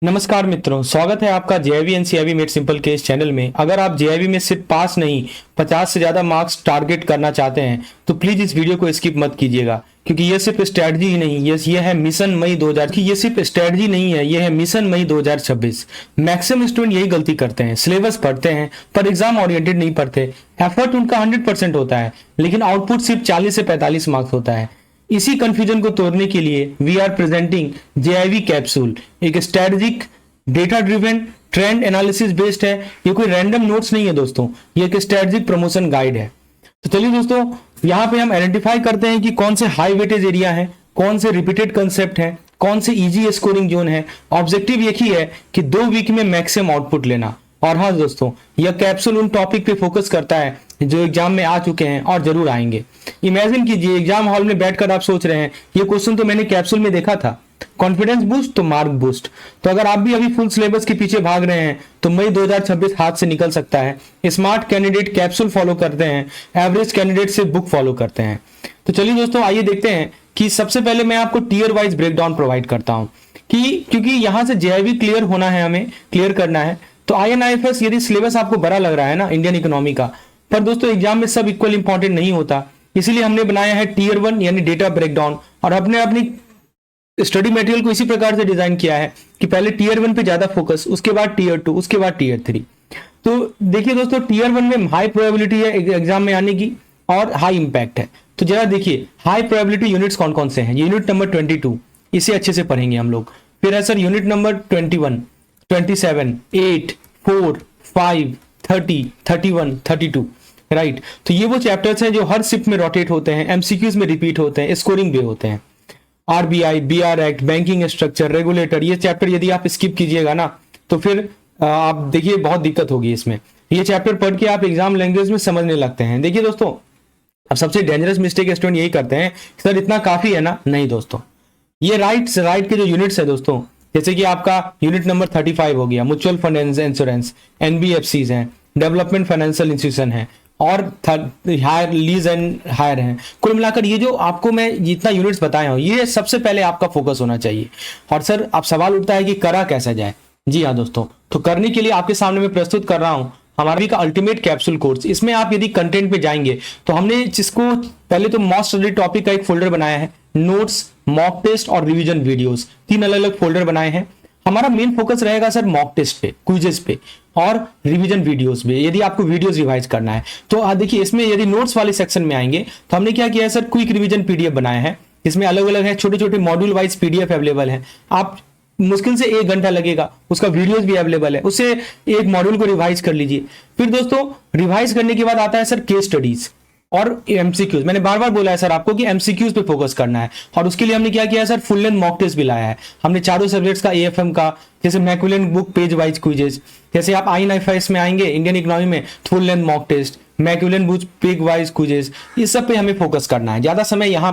नमस्कार मित्रों, स्वागत है आपका JIV and CIV made simple case channel में। अगर आप जेआईवी में सिर्फ पास नहीं 50 से ज्यादा मार्क्स टारगेट करना चाहते हैं तो प्लीज इस वीडियो को स्किप मत कीजिएगा, क्योंकि ये सिर्फ स्ट्रेटजी ही नहीं, ये है मिशन मई 2000 की। ये सिर्फ स्ट्रेटजी नहीं है, ये है मिशन मई 2026। मैक्सिमम स्टूडेंट यही गलती करते हैं, सिलेबस पढ़ते हैं पर एग्जाम ओरिएंटेड नहीं पढ़ते। एफर्ट उनका 100% होता है लेकिन आउटपुट सिर्फ 40 से 45 मार्क्स होता है। इसी कंफ्यूजन को तोड़ने के लिए वी आर प्रेजेंटिंग जेआईवी कैप्सूल, एक strategic data driven trend analysis based है। ये कोई रैंडम नोट्स नहीं है दोस्तों, ये एक स्ट्रेटेजिक प्रमोशन गाइड है। तो चलिए दोस्तों, यहाँ पे हम आइडेंटिफाई करते हैं कि कौन से हाई वेटेज एरिया है, कौन से रिपीटेड कंसेप्ट है, कौन से इजी स्कोरिंग जोन है। ऑब्जेक्टिव एक ही है कि 2 वीक में मैक्सिमम आउटपुट लेना। और हाँ दोस्तों, यह कैप्सूल उन टॉपिक पे फोकस करता है जो एग्जाम में आ चुके हैं और जरूर आएंगे। इमेजिन कीजिए, एग्जाम हॉल में बैठकर आप सोच रहे हैं ये क्वेश्चन तो मैंने कैप्सूल में देखा था। कॉन्फिडेंस बूस्ट तो मार्क बूस्ट। तो अगर आप भी अभी फुल सिलेबस के पीछे भाग रहे हैं तो मई 2026 हाथ से निकल सकता है। स्मार्ट कैंडिडेट कैप्सूल फॉलो करते हैं, एवरेज कैंडिडेट से बुक फॉलो करते हैं। तो चलिए दोस्तों, आइए देखते हैं कि सबसे पहले मैं आपको टीयर वाइज ब्रेकडाउन प्रोवाइड करता हूं कि क्योंकि यहां से जेआईवी क्लियर होना है, हमें क्लियर करना है। तो आईएनआईएफएस यदि सिलेबस आपको बड़ा लग रहा है ना इंडियन इकोनॉमी का, पर दोस्तों एग्जाम में सब इक्वल इंपॉर्टेंट नहीं होता, इसीलिए हमने बनाया है टीयर 1 यानी डेटा ब्रेकडाउन। और अपने अपनी स्टडी मटेरियल को इसी प्रकार से डिजाइन किया है कि पहले टीयर 1 पे ज्यादा फोकस, उसके बाद टीयर 2, उसके बाद टीयर 3। तो देखिए दोस्तों, टीयर 1 में हाई प्रोबेबिलिटी है एग्जाम में आने की और हाई इंपैक्ट है। तो जरा देखिए हाई प्रोबेबिलिटी यूनिट्स कौन कौन से हैं। यूनिट नंबर 22, इसे अच्छे से पढ़ेंगे हम लोग। फिर है सर यूनिट नंबर 21, 27, 8, 4, 5, 30, 31, 32, राइट। तो ये वो चैप्टर्स हैं जो हर शिफ्ट में रोटेट होते हैं, एमसीक्यूज में रिपीट होते हैं, स्कोरिंग भी होते हैं। RBI, BR act, banking structure, regulator, ये चैप्टर यदि आप स्किप कीजिएगा ना तो फिर आप देखिए बहुत दिक्कत होगी इसमें। ये चैप्टर पढ़ के आप एग्जाम लैंग्वेज में समझने लगते हैं। देखिए दोस्तों, अब सबसे डेंजरस मिस्टेक स्टूडेंट यही करते हैं, सर इतना काफी है ना। नहीं दोस्तों, ये राइट के जो यूनिट्स है दोस्तों, जैसे कि आपका यूनिट नंबर 35 हो गया, म्यूचुअल फंड इंश्योरेंस, एनबीएफसीज हैं, डेवलपमेंट फाइनेंशियल इंस्टीट्यूशन है और हायर लीज एंड हायर है। कुल मिलाकर ये जो आपको मैं जितना यूनिट्स बताया हूं, ये सबसे पहले आपका फोकस होना चाहिए। और सर अब सवाल उठता है कि करा कैसा जाए। जी हाँ दोस्तों, तो करने के लिए आपके सामने मैं प्रस्तुत कर रहा हूं हमारे का अल्टीमेट कैप्सूल कोर्स। इसमें आप यदि कंटेंट पे जाएंगे तो हमने जिसको पहले तो मोस्ट स्टडी टॉपिक का एक फोल्डर बनाया है, नोट्स, मॉक टेस्ट और रिवीजन वीडियोस, 3 अलग अलग फोल्डर बनाए हैं। हमारा मेन फोकस रहेगा सर मॉक टेस्ट पे, क्विजेस पे और रिवीजन वीडियोस पे, यदि आपको वीडियोस रिवाइज करना है तो देखिए इसमें यदि नोट्स वाले सेक्शन में आएंगे तो हमने क्या किया है सर, क्विक रिवीजन पीडीएफ बनाया है। इसमें अलग अलग है, छोटे छोटे मॉड्यूल वाइज पीडीएफ अवेलेबल है। आप मुश्किल से 1 घंटा लगेगा, उसका वीडियोस भी अवेलेबल है, उससे एक मॉड्यूल को रिवाइज कर लीजिए। फिर दोस्तों रिवाइज करने के बाद आता है सर केस स्टडीज और एमसीक्यूज। मैंने बार बार बोला है सर आपको कि एमसीक्यूज पे फोकस करना है, और उसके लिए हमने क्या किया है sir, full length mock test भी लाया है। हमने चारों सब्जेक्ट्स का, एएफएम का, जैसे मैकुलन बुक पेज वाइज क्विजेस, जैसे आप आईएनआईएफएस में आएंगे इंडियन इकोनॉमी में full length mock test, मैकुलन book page wise quizzes, इस सब पे हमें फोकस करना है, ज्यादा समय यहाँ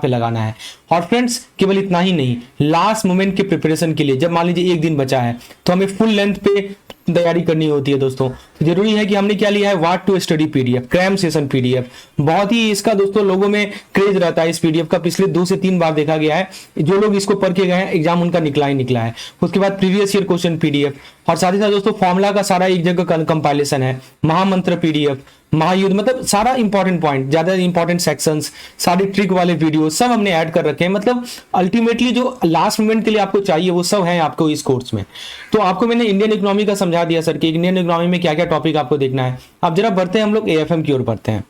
पे लगाना है। और फ्रेंड्स केवल इतना ही नहीं, लास्ट मोमेंट के प्रिपरेशन के लिए जब मान लीजिए 1 दिन बचा है तो हमें फुल लेंथ पे तैयारी करनी होती है दोस्तों। तो जरूरी है कि हमने क्या लिया है, what to study PDF, cram session PDF. बहुत ही इसका दोस्तों लोगों में क्रेज रहता है इस पीडीएफ का, पिछले 2 से 3 बार देखा गया है। जो लोग इसको पढ़ के गए हैं एग्जाम उनका निकला ही निकला है। उसके बाद प्रीवियस ईयर क्वेश्चन पीडीएफ, और साथ ही साथ दोस्तों फॉर्मूला का सारा एक जगह कंपाइलेशन है, महामंत्र पीडीएफ, महायुद्ध, मतलब सारा इंपॉर्टेंट पॉइंट, ज्यादा इंपॉर्टेंट सेक्शंस, सारी ट्रिक वाले वीडियो सब हमने ऐड कर रखे हैं। मतलब अल्टीमेटली जो लास्ट मोमेंट के लिए आपको चाहिए वो सब है आपको इस कोर्स में। तो आपको मैंने इंडियन इकोनॉमी का समझा दिया सर कि इंडियन इकोनॉमी में क्या क्या टॉपिक आपको देखना है। अब जरा बढ़ते हैं हम लोग एएफएम की ओर बढ़ते हैं।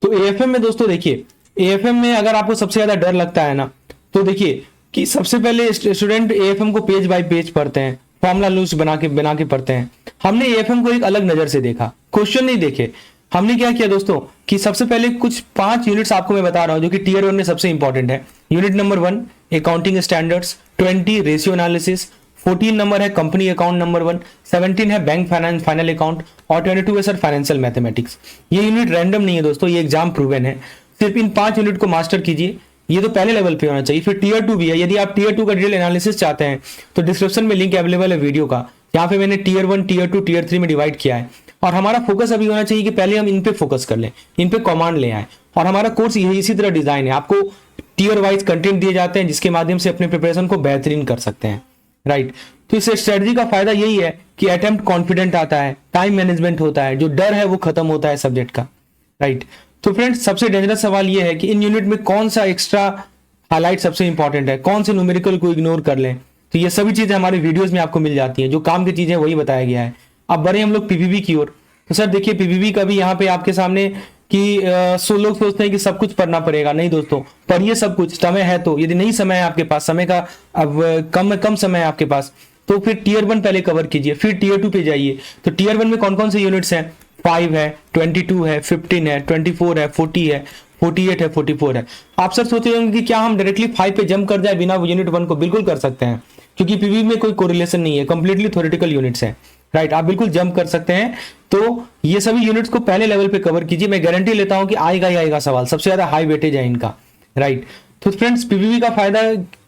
तो एएफएम में दोस्तों देखिए, एएफएम में अगर आपको सबसे ज्यादा डर लगता है ना, तो देखिए कि सबसे पहले स्टूडेंट एएफएम को पेज बाय पेज पढ़ते हैं, फॉर्मुला लूज बना के पढ़ते हैं। हमने एएफएम को एक अलग नजर से देखा, क्वेश्चन नहीं देखे। हमने क्या किया दोस्तों कि सबसे पहले कुछ 5 यूनिट्स आपको मैं बता रहा हूं जो कि टीयर 1 में सबसे इंपॉर्टेंट है। Unit number 1 accounting standards, 20 ratio analysis, 14 number है कंपनी अकाउंट नंबर 1, 17 है बैंक फाइनेंस फाइनल अकाउंट और 22 है सर फाइनेंशियल मैथमेटिक्स। ये यूनिट रैंडम नहीं है दोस्तों, ये एग्जाम प्रूवन है। सिर्फ इन 5 यूनिट को मास्टर कीजिए, ये तो पहले लेवल पे होना चाहिए। फिर टीयर 2 भी है, यदि आप टीयर 2 का डिटेल एनालिसिस चाहते हैं तो डिस्क्रिप्शन में लिंक अवेलेबल है वीडियो का। यहाँ पे मैंने टीयर 1, टीयर 2, टीयर 3 में डिवाइड किया है। और हमारा फोकस अभी होना चाहिए कि पहले हम इन पे फोकस कर लें, इन पे कमांड ले आए। और हमारा कोर्स यही इसी तरह डिजाइन है, आपको टीयर वाइज कंटेंट दिए जाते हैं जिसके माध्यम से अपने प्रिपरेशन को बेहतरीन कर सकते हैं। राइट। तो इस स्ट्रेटजी का फायदा यही है कि अटेम्प्ट कॉन्फिडेंट आता है, टाइम मैनेजमेंट होता है, जो डर है वो खत्म होता है सब्जेक्ट का, राइट। तो फ्रेंड्स सबसे डेंजरस सवाल ये है कि इन यूनिट में कौन सा एक्स्ट्रा हाईलाइट सबसे इंपॉर्टेंट है, कौन से न्यूमेरिकल को इग्नोर कर लें। तो ये सभी चीजें हमारे वीडियोस में आपको मिल जाती हैं, जो काम की चीजें वही बताया गया है। अब बढ़े हम लोग पीवीबी की ओर। तो सर देखिए पीवीबी का भी यहाँ पे आपके सामने कि लोग सोचते हैं कि सब कुछ पढ़ना पड़ेगा। नहीं दोस्तों, पढ़िए सब कुछ, समय है तो। यदि नहीं समय है आपके पास, समय का अब कम समय है आपके पास, तो फिर टीयर 1 पहले कवर कीजिए, फिर टीयर 2 पे जाइए। तो टीयर 1 में कौन कौन से यूनिट्स हैं? 5 है, 22 है, 15 है, 24 है, 40 है, 48 है, 44 है। आप सर सोच रहे होंगे कि क्या हम डायरेक्टली 5 पे जंप कर जाए बिना यूनिट 1 को? बिल्कुल कर सकते हैं, क्योंकि पीवी में कोई कोरिलेशन नहीं है, कंप्लीटली थ्योरेटिकल यूनिट्स है, राइट। आप बिल्कुल जंप कर सकते हैं। तो ये सभी यूनिट्स को पहले लेवल पे कवर कीजिए, मैं गारंटी लेता हूं कि आएगा ही आएगा सवाल, सबसे ज्यादा हाई वेटेज है इनका, राइट। तो फ्रेंड्स पीवीबी का फायदा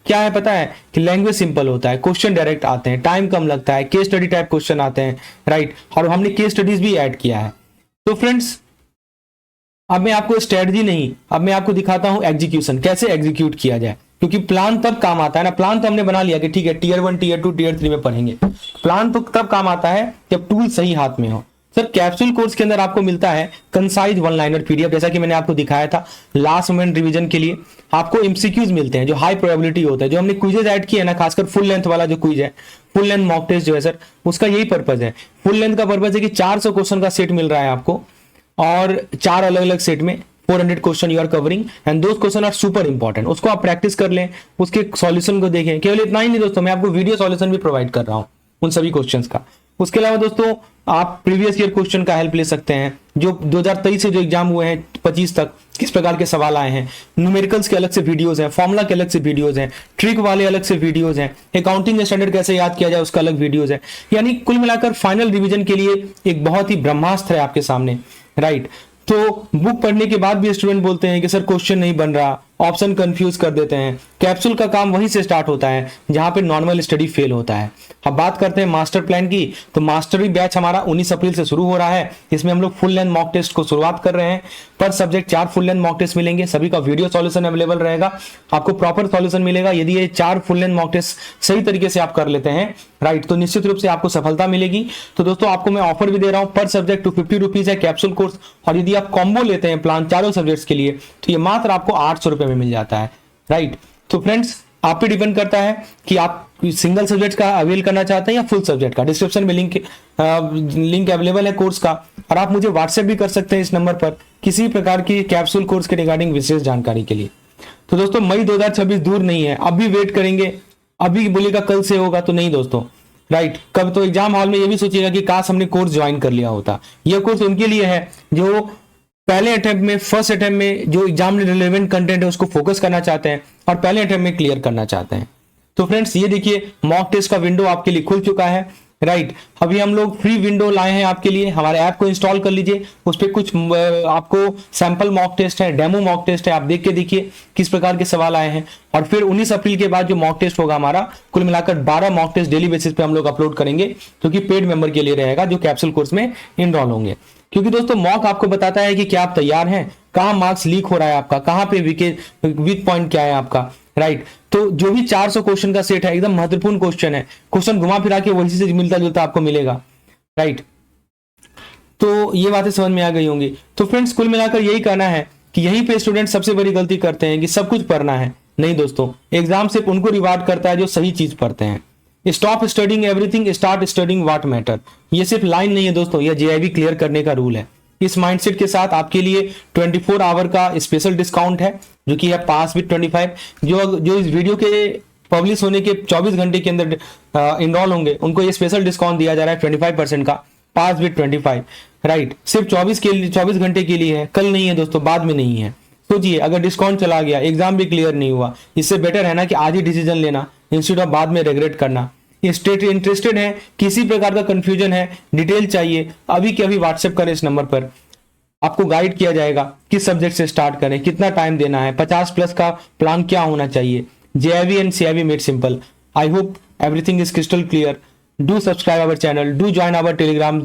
क्या है पता है? कि लैंग्वेज सिंपल होता है, क्वेश्चन डायरेक्ट आते हैं, टाइम कम लगता है, केस स्टडी टाइप क्वेश्चन आते हैं, राइट। और हमने केस स्टडीज भी ऐड किया है। तो फ्रेंड्स अब मैं आपको स्ट्रेटजी नहीं, अब मैं आपको दिखाता हूं एग्जीक्यूशन, कैसे एग्जीक्यूट किया जाए। क्योंकि प्लान तब काम आता है ना, प्लान तो हमने बना लिया कि ठीक है टीयर 1, टीयर 2, टीयर 3 में पढ़ेंगे। प्लान तो तब काम आता है जब टूल सही हाथ में हो। सर कैप्सूल कोर्स के अंदर आपको मिलता है कंसाइज वन लाइनर पीडीएफ, जैसा कि मैंने आपको दिखाया था लास्ट मोमेंट रिवीजन के लिए। आपको एमसीक्यूज मिलते हैं जो हाई प्रोबेबिलिटी होता है, जो हमने क्विजेज ऐड किए ना, खासकर फुल लेंथ वाला जो क्विज है, फुल लेंथ मॉक टेस्ट जो है सर, उसका यही पर्पज है। फुल लेंथ का पर्पज है कि 400 क्वेश्चन का सेट मिल रहा है आपको, और 4 अलग अलग सेट में 400 question you are covering, and those question are super important. उसको आप प्रैक्टिस कर लें, उसके सॉल्यूशन को देखें। केवल इतना ही नहीं दोस्तों, मैं आपको वीडियो सॉल्यूशन भी प्रोवाइड कर रहा हूं उन सभी क्वेश्चंस का। उसके अलावा दोस्तों आप प्रीवियस ईयर क्वेश्चन का हेल्प ले सकते हैं, जो 2023 से जो एग्जाम हुए हैं 25 तक, किस प्रकार के सवाल आए हैं। न्यूमेरिकल्स के अलग से वीडियोस हैं, फॉर्मूला के अलग से वीडियोस हैं, ट्रिक वाले अलग से वीडियोस हैं, अकाउंटिंग स्टैंडर्ड कैसे याद किया जाए उसका अलग वीडियोस है। यानी कुल मिलाकर फाइनल रिवीजन के लिए एक बहुत ही ब्रह्मास्त्र है आपके सामने, राइट। तो बुक पढ़ने के बाद भी स्टूडेंट बोलते हैं कि सर क्वेश्चन नहीं बन रहा, ऑप्शन कंफ्यूज कर देते हैं। कैप्सूल का काम वहीं से स्टार्ट होता है जहां पे नॉर्मल स्टडी फेल होता है। अब बात करते हैं मास्टर प्लान की। तो मास्टरी बैच हमारा 19 अप्रैल से शुरू हो रहा है। इसमें हम लोग फुल लेंथ मॉक टेस्ट को शुरुआत कर रहे हैं। पर subject 4 full length mock test मिलेंगे, सभी का वीडियो सॉल्यूशन अवेलेबल रहेगा, आपको प्रॉपर सॉल्यूशन मिलेगा। यदि ये 4 फुल लेंथ मॉक टेस्ट सही तरीके से आप कर लेते हैं, राइट, तो निश्चित रूप से आपको सफलता मिलेगी। तो दोस्तों आपको मैं ऑफर भी दे रहा हूं, पर सब्जेक्ट 250 रुपीज है कैप्सूल कोर्स, और यदि आप कॉम्बो लेते हैं प्लान चारों सब्जेक्ट्स के लिए, तो ये मात्र आपको 800 रुपए में मिल जाता है, राइट। तो फ्रेंड्स आप पे डिपेंड करता है कि आप सिंगल सब्जेक्ट का अवेल करना चाहते हैं या फुल सब्जेक्ट का। डिस्क्रिप्शन में लिंक अवेलेबल है कोर्स का, और आप मुझे व्हाट्सएप भी कर सकते हैं इस नंबर पर किसी प्रकार की कैप्सूल कोर्स के रिगार्डिंग विशेष जानकारी के लिए। तो दोस्तों मई 2026 दूर नहीं है, अब भी वेट करेंगे, अभी बोलेगा कल से होगा, तो नहीं दोस्तों, राइट। कब तो एग्जाम हॉल में ये भी सोचिएगा कि काश हमने कोर्स ज्वाइन कर लिया होता। यह कोर्स उनके लिए है जो पहले अटेम्प्ट में, फर्स्ट अटेम्प्ट में जो एग्जाम में रिलेवेंट कंटेंट है उसको फोकस करना चाहते हैं और पहले अटेम्प्ट में क्लियर करना चाहते हैं। तो फ्रेंड्स ये देखिए मॉक टेस्ट का विंडो आपके लिए खुल चुका है, राइट। अभी हम लोग फ्री विंडो लाए हैं आपके लिए, हमारे ऐप को इंस्टॉल कर लीजिए, उस पर कुछ आपको सैंपल मॉक टेस्ट है, डेमो मॉक टेस्ट है, आप देख के देखिए किस प्रकार के सवाल आए हैं। और फिर 19 अप्रैल के बाद जो मॉक टेस्ट होगा हमारा, कुल मिलाकर 12 मॉक टेस्ट डेली बेसिस पे हम लोग अपलोड करेंगे, जो कि पेड मेंबर के लिए रहेगा जो कैप्सूल कोर्स में इनरोल होंगे। क्योंकि दोस्तों मॉक आपको बताता है कि क्या आप तैयार हैं, कहां मार्क्स लीक हो रहा है आपका, कहां पे वीक पॉइंट क्या है आपका, राइट। तो जो भी 400 क्वेश्चन का सेट है एकदम महत्वपूर्ण क्वेश्चन है, क्वेश्चन घुमा फिरा के वही से मिलता जुलता आपको मिलेगा, राइट। तो ये बातें समझ में आ गई होंगी। तो फ्रेंड्स कुल मिलाकर यही कहना है कि यहीं पे स्टूडेंट सबसे बड़ी गलती करते हैं कि सब कुछ पढ़ना है। नहीं दोस्तों, एग्जाम सिर्फ उनको रिवार्ड करता है जो सही चीज पढ़ते हैं। Stop studying everything, start studying what matter. ये सिर्फ लाइन नहीं है दोस्तों, यह जेआईबी क्लियर करने का रूल है। इस माइंडसेट के साथ आपके लिए 24 आवर का स्पेशल डिस्काउंट है, जो कि है पास विद 25। जो इस वीडियो के पब्लिश होने के 24 घंटे के अंदर इनरोल होंगे, उनको ये स्पेशल डिस्काउंट दिया जा रहा है 25% का, पास विद 25, राइट। सिर्फ 24 घंटे के लिए है, कल नहीं है दोस्तों, बाद में नहीं है। सोचिए अगर डिस्काउंट चला गया, एग्जाम भी क्लियर नहीं हुआ, इससे बेटर है ना कि आज ही डिसीजन लेना इंस्टेड ऑफ बाद में रिग्रेट करना। इंटरेस्टेड है, किसी प्रकार का कंफ्यूजन है, डिटेल चाहिए, अभी के अभी व्हाट्सएप करें इस नंबर पर, आपको गाइड किया जाएगा किस सब्जेक्ट से स्टार्ट करें, कितना टाइम देना है, 50+ का प्लान क्या होना चाहिए। JIV and CIV made simple. I hope everything is crystal clear. Do subscribe our channel. Do join our Telegram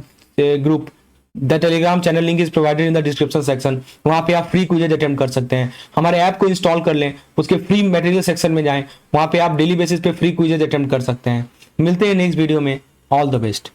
group. The Telegram channel link is provided in the description section. वहाँ पे आप free quiz attempt कर सकते हैं। हमारे app को install कर लें, उसके फ्री मटेरियल सेक्शन में जाएं, वहाँ पे आप डेली बेसिस पे फ्री क्विज अटेम्प्ट कर सकते हैं। मिलते हैं नेक्स्ट वीडियो में। All the best.